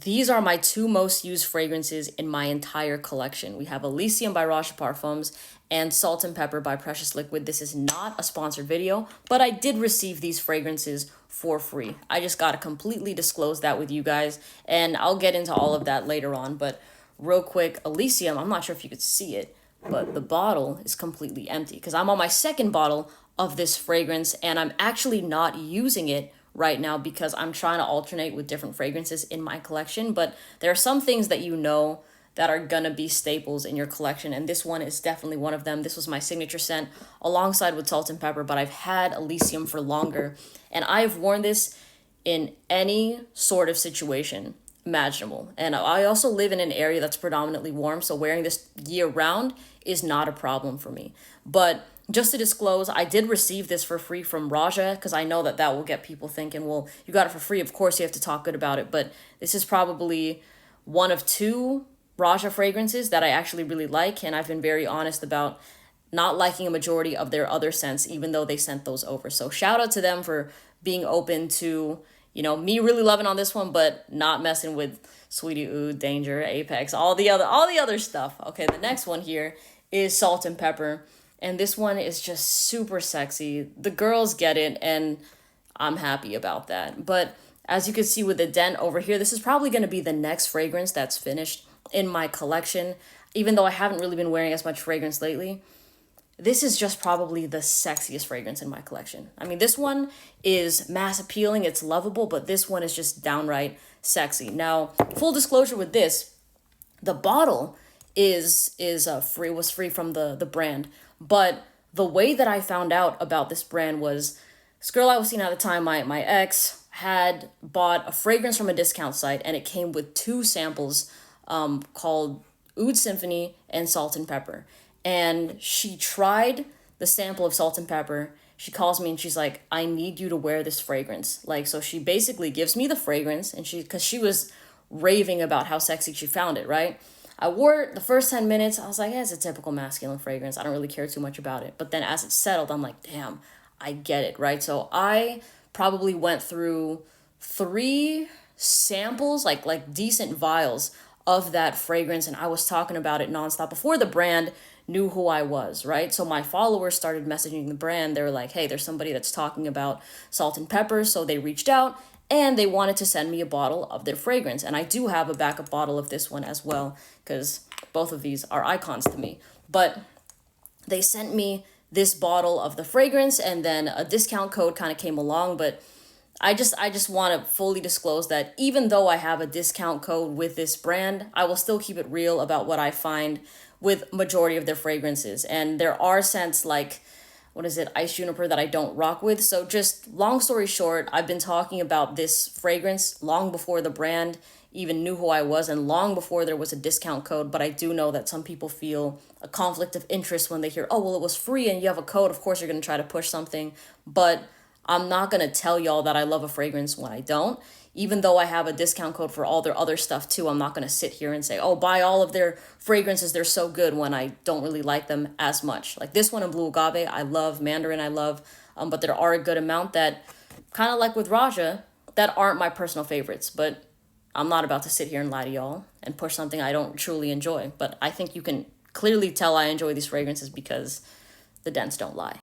these are my two most used fragrances in my entire collection. We have Elysium by Roche Parfums and Salt and Pepper by Precious Liquid. This is not a sponsored video, but I did receive these fragrances for free. I just got to completely disclose that with you guys, and I'll get into all of that later on. But real quick, Elysium, I'm not sure if you could see it, but the bottle is completely empty because I'm on my second bottle of this fragrance, and I'm actually not using it right now because I'm trying to alternate with different fragrances in my collection. But there are some things that you know that are gonna be staples in your collection, and this one is definitely one of them. This was my signature scent alongside with Salt and Pepper, but I've had Elysium for longer, and I've worn this in any sort of situation imaginable. And I also live in an area that's predominantly warm, so wearing this year round is not a problem for me. But just to disclose, I did receive this for free from Raja because I know that will get people thinking, well, you got it for free, of course you have to talk good about it. But this is probably one of two Raja fragrances that I actually really like, and I've been very honest about not liking a majority of their other scents, even though they sent those over. So shout out to them for being open to, me really loving on this one, but not messing with Sweetie Oud, Danger, Apex, all the other stuff. Okay, the next one here is Salt and Pepper. And this one is just super sexy. The girls get it, and I'm happy about that. But as you can see with the dent over here, this is probably going to be the next fragrance that's finished in my collection. Even though I haven't really been wearing as much fragrance lately, this is just probably the sexiest fragrance in my collection. I mean, this one is mass appealing, it's lovable, but this one is just downright sexy. Now, full disclosure with this, the bottle was free from the brand. But the way that I found out about this brand was this girl I was seeing at the time, my ex, had bought a fragrance from a discount site, and it came with two samples called Oud Symphony and Salt and Pepper. And she tried the sample of Salt and Pepper. She calls me and she's like, I need you to wear this fragrance. So she basically gives me the fragrance, and because she was raving about how sexy she found it, right? I wore it the first 10 minutes. I was like, it's a typical masculine fragrance. I don't really care too much about it. But then as it settled, I'm like, damn, I get it, right? So I probably went through 3 samples, like decent vials of that fragrance, and I was talking about it nonstop before the brand knew who I was, right? So my followers started messaging the brand. They were like, hey, there's somebody that's talking about Salt and Pepper. So they reached out, and they wanted to send me a bottle of their fragrance. And I do have a backup bottle of this one as well, because both of these are icons to me. But they sent me this bottle of the fragrance, and then a discount code kind of came along. But I just want to fully disclose that even though I have a discount code with this brand, I will still keep it real about what I find with majority of their fragrances. And there are scents like, Ice Juniper, that I don't rock with. So just long story short, I've been talking about this fragrance long before the brand even knew who I was, and long before there was a discount code. But I do know that some people feel a conflict of interest when they hear, oh, well, it was free and you have a code. Of course, you're going to try to push something. But I'm not going to tell y'all that I love a fragrance when I don't. Even though I have a discount code for all their other stuff too, I'm not going to sit here and say, oh, buy all of their fragrances, they're so good, when I don't really like them as much. Like this one in Blue Agave, I love. Mandarin, I love. But there are a good amount that, kind of like with Raja, that aren't my personal favorites. But I'm not about to sit here and lie to y'all and push something I don't truly enjoy. But I think you can clearly tell I enjoy these fragrances because the dents don't lie.